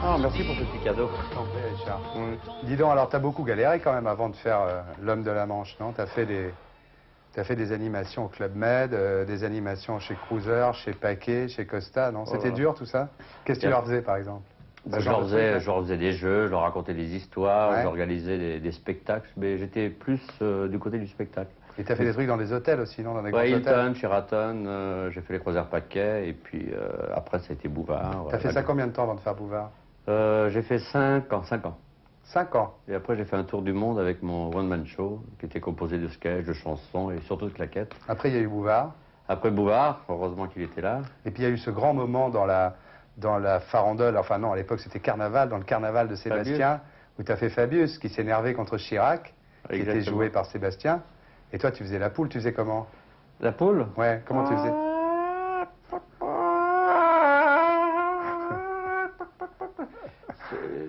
Ah, merci pour ce petit cadeau. Je t'en prie, Richard. Dis donc, alors, t'as beaucoup galéré quand même avant de faire l'homme de la Manche, non? T'as fait des animations au Club Med, des animations chez Cruiser, chez Paquet, chez Costa, non? C'était dur tout ça? Qu'est-ce que tu leur faisais par exemple? Ben, je leur faisais des jeux, je leur racontais des histoires, Ouais. j'organisais des spectacles, mais j'étais plus du côté du spectacle. Et t'as fait des trucs dans des hôtels aussi, non? Dans des grands Ouais, hôtels? Hilton, Sheraton, j'ai fait les croisières Paquet, et puis après ça a été Bouvard. T'as fait ça combien de temps avant de faire Bouvard? J'ai fait 5 ans, 5 ans. 5 ans. Et après j'ai fait un tour du monde avec mon one-man show, qui était composé de sketchs, de chansons et surtout de claquettes. Après, il y a eu Bouvard. Après Bouvard, heureusement qu'il était là. Et puis il y a eu ce grand moment dans la farandole, enfin non, à l'époque c'était Carnaval, dans le Carnaval de Sébastien, où tu as fait Fabius, qui s'énervait contre Chirac, qui était joué par Sébastien. Et toi, tu faisais la poule, tu faisais comment? La poule? Ouais, comment tu faisais?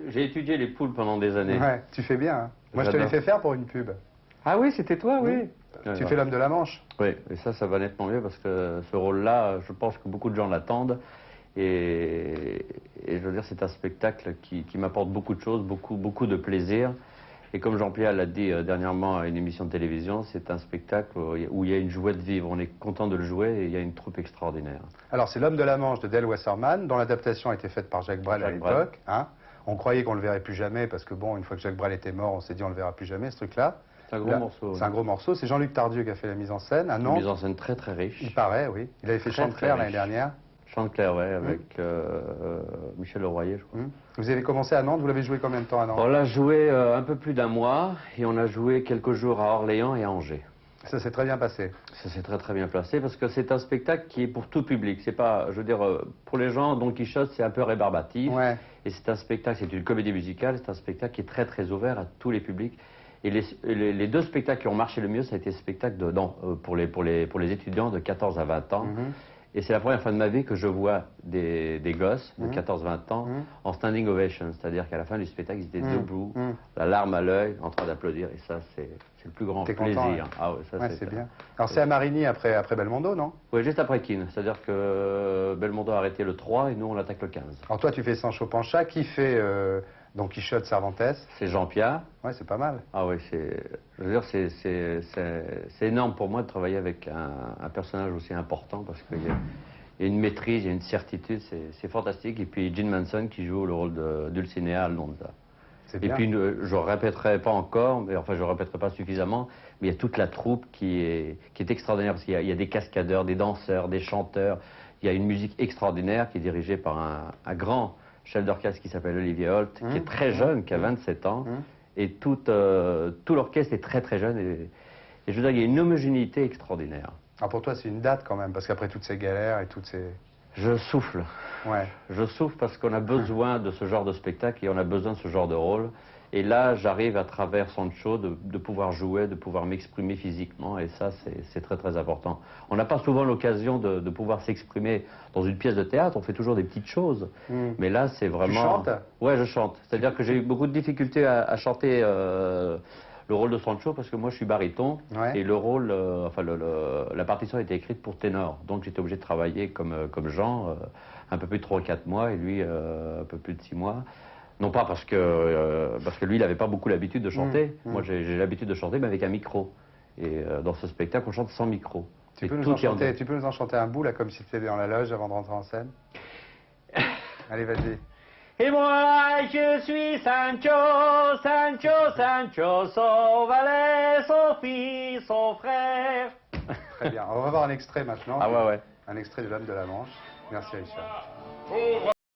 J'ai étudié les poules pendant des années. Ouais, tu fais bien. Hein. Moi, je te l'ai fait faire pour une pub. Ah oui, c'était toi, oui. Tu fais l'homme de la Manche. Oui, et ça va nettement mieux parce que ce rôle-là, je pense que beaucoup de gens l'attendent. Et je veux dire, c'est un spectacle qui m'apporte beaucoup de choses, beaucoup de plaisir. Et comme Jean-Pierre l'a dit dernièrement à une émission de télévision, c'est un spectacle où il y a une joie de vivre. On est content de le jouer et il y a une troupe extraordinaire. Alors, c'est l'homme de la Manche de Del Wasserman, dont l'adaptation a été faite par Jacques Brel à l'époque. Hein. On croyait qu'on le verrait plus jamais parce que, bon, une fois que Jacques Brel était mort, on s'est dit on le verra plus jamais, ce truc-là. C'est un gros morceau. C'est un gros morceau. C'est Jean-Luc Tardieu qui a fait la mise en scène à Nantes. Une mise en scène très très riche. Il paraît, oui. Il avait fait Chanteclair l'année dernière. Chanteclair, oui, avec Michel Leroyer, je crois. Vous avez commencé à Nantes, vous l'avez joué combien de temps à Nantes? On l'a joué un peu plus d'un mois et on a joué quelques jours à Orléans et à Angers. Ça s'est très bien passé. Ça s'est très très bien passé parce que c'est un spectacle qui est pour tout public. C'est pas, je veux dire, pour les gens, Don Quichotte, c'est un peu rébarbatif. Ouais. Et c'est un spectacle, c'est une comédie musicale, c'est un spectacle qui est très très ouvert à tous les publics. Et les deux spectacles qui ont marché le mieux, ça a été le spectacle pour les étudiants de 14 à 20 ans. Et c'est la première fois de ma vie que je vois des gosses de 14-20 ans en standing ovation. C'est-à-dire qu'à la fin du spectacle, ils étaient debout, la larme à l'œil, en train d'applaudir. Et ça, c'est le plus grand plaisir. Content, ouais. Ah ouais, ça, c'est bien. Alors c'est à Marigny après Belmondo, non? Oui, juste après Keane. C'est-à-dire que Belmondo a arrêté le 3 et nous, on attaque le 15. Alors toi, tu fais Sancho Pancha. Qui fait Don Quichotte Cervantes? C'est Jean-Pierre. Ouais, c'est pas mal. Ah oui, je veux dire, c'est énorme pour moi de travailler avec un personnage aussi important parce qu'il y a une maîtrise, il y a une certitude, c'est fantastique. Et puis Gene Manson qui joue le rôle de Dulcinea Alonso. Et puis je répéterai pas encore, mais enfin je répéterai pas suffisamment, mais il y a toute la troupe qui est extraordinaire parce qu'il y a des cascadeurs, des danseurs, des chanteurs. Il y a une musique extraordinaire qui est dirigée par un grand chef d'orchestre qui s'appelle Olivier Holt, qui est très jeune, qui a 27 ans. Et tout l'orchestre est très très jeune. Et je veux dire, il y a une homogénéité extraordinaire. Alors pour toi, c'est une date quand même, parce qu'après toutes ces galères et toutes ces... Je souffle. Ouais. Je souffle parce qu'on a besoin de ce genre de spectacle et on a besoin de ce genre de rôle. Et là, j'arrive à travers Sancho de pouvoir jouer, de pouvoir m'exprimer physiquement. Et ça, c'est très très important. On n'a pas souvent l'occasion de pouvoir s'exprimer dans une pièce de théâtre. On fait toujours des petites choses. Mais là, c'est vraiment... Tu chantes? Ouais, je chante. C'est-à-dire que j'ai eu beaucoup de difficultés à chanter le rôle de Sancho parce que moi, je suis baryton. Ouais. Et le rôle, la partition a été écrite pour ténor. Donc, j'étais obligé de travailler comme Jean, un peu plus de 3 ou 4 mois et lui, un peu plus de 6 mois. Non pas parce que lui, il n'avait pas beaucoup l'habitude de chanter. Moi, j'ai l'habitude de chanter, mais avec un micro. Et dans ce spectacle, on chante sans micro. Tu peux nous en chanter un bout, là, comme si tu étais dans la loge avant de rentrer en scène? Allez, vas-y. Et moi, je suis Sancho, Sancho, Sancho, son valet, son fils, son frère. Très bien. On va voir un extrait maintenant. Ah ouais, ouais. Un extrait de l'homme de la Manche. Merci, Richard.